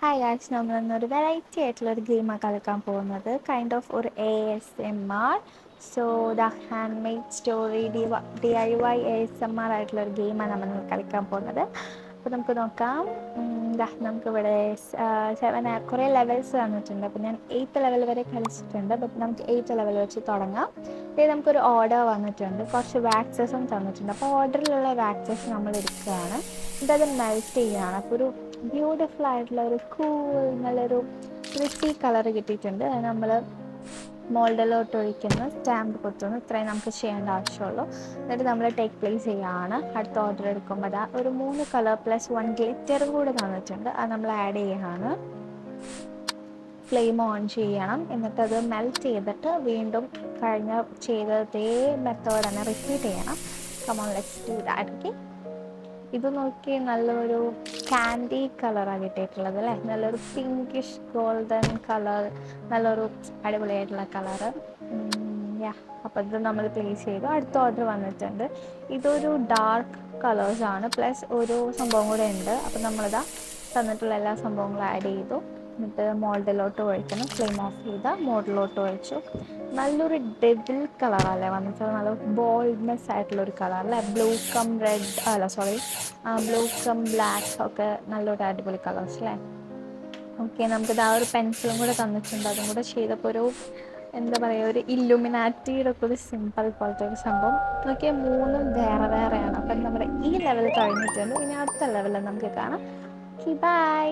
Hi guys, നമ്മളിന്നൊരു variety ആയിട്ടുള്ളൊരു ഗെയിമാണ് കളിക്കാൻ പോകുന്നത്. കൈൻഡ് ഓഫ് ഒരു ASMR. So the hand made story DIY ASMR ആയിട്ടുള്ളൊരു ഗെയിമാണ് നമ്മൾ കളിക്കാൻ പോകുന്നത്. അപ്പോൾ നമുക്ക് നോക്കാം. നമുക്കിവിടെ കുറേ ലെവൽസ് തന്നിട്ടുണ്ട്. അപ്പോൾ ഞാൻ 8th ലെവൽ വരെ കളിച്ചിട്ടുണ്ട്. ബട്ട് നമുക്ക് 8th ലെവൽ വെച്ച് തുടങ്ങാം. ഇത് നമുക്കൊരു ഓർഡർ വന്നിട്ടുണ്ട്, കുറച്ച് വാക്സസും തന്നിട്ടുണ്ട്. അപ്പോൾ ഓർഡറിലുള്ള വാക്സസ് നമ്മൾ എടുക്കുകയാണ്, ഇതത് മെൽറ്റ് ചെയ്യുകയാണ്. അപ്പോൾ ഒരു ബ്യൂട്ടിഫുൾ ആയിട്ടുള്ള ഒരു നല്ലൊരു ക്രിസ്പി കളർ കിട്ടിയിട്ടുണ്ട്. അത് നമ്മൾ മോൾഡിലോട്ട് ഒഴിക്കുന്ന, സ്റ്റാമ്പ് കുത്തുന്നു. ഇത്രയും നമുക്ക് ചെയ്യേണ്ട ആവശ്യമുള്ളൂ. എന്നിട്ട് നമ്മൾ ടേക്ക് പ്ലേസ് ചെയ്യുകയാണ്. അടുത്ത ഓർഡർ എടുക്കുമ്പോൾ ഒരു 3 കളർ പ്ലസ് 1 ഗ്ലിറ്ററും കൂടെ തന്നിട്ടുണ്ട്. അത് നമ്മൾ ആഡ് ചെയ്യുകയാണ്. ഫ്ലെയിം ഓൺ ചെയ്യണം. എന്നിട്ട് അത് മെൽറ്റ് ചെയ്തിട്ട് വീണ്ടും ചെയ്തതേ മെത്തേഡ് തന്നെ റിപ്പീറ്റ് ചെയ്യണം. Come on, let's do that. Okay, ഇത് നോക്കി നല്ലൊരു കാൻഡി കളറാണ് കിട്ടിയിട്ടുള്ളത് അല്ലേ. നല്ലൊരു പിങ്കിഷ് ഗോൾഡൻ കളർ, നല്ലൊരു അടിപൊളിയായിട്ടുള്ള കളറ്. അപ്പോൾ ഇത് നമ്മൾ പ്ലേസ് ചെയ്തു. അടുത്ത ഓർഡർ വന്നിട്ടുണ്ട്. ഇതൊരു ഡാർക്ക് കളേഴ്സാണ്, പ്ലസ് ഒരു സംഭവം കൂടെ ഉണ്ട്. അപ്പോൾ നമ്മളിതാ തന്നിട്ടുള്ള എല്ലാ സംഭവങ്ങളും ആഡ് ചെയ്തു. എന്നിട്ട് മോൾഡിലോട്ട് ഒഴിക്കണം. ഫ്ലെയിം ഓഫ് ചെയ്ത് മോൾഡിലോട്ട് ഒഴിച്ചു. നല്ലൊരു ഡെവിൽ കളറല്ലേ വന്നിട്ട്, നല്ല ബോൾഡ്നെസ് ആയിട്ടുള്ളൊരു കളർ അല്ലേ. ബ്ലൂ കം ബ്ലാക്ക് ഒക്കെ നല്ലൊരു അടിപൊളി കളേഴ്സ് അല്ലേ. ഓക്കെ, നമുക്കിത് ആ ഒരു പെൻസിലും കൂടെ തന്നിട്ടുണ്ട്. അതും കൂടെ ചെയ്തപ്പോൾ ഒരു എന്താ പറയുക, ഒരു ഇല്ലുമിനാറ്റിയുടെ ഒക്കെ ഒരു സിമ്പിൾ പോലത്തെ ഒരു സംഭവം. നോക്കിയാൽ മൂന്നും വേറെ വേറെയാണ്. അപ്പം നമ്മുടെ ഈ ലെവൽ കഴിഞ്ഞിട്ടുണ്ട്. ഇനി അടുത്ത ലെവലിൽ നമുക്ക് കാണാം. Okay, by.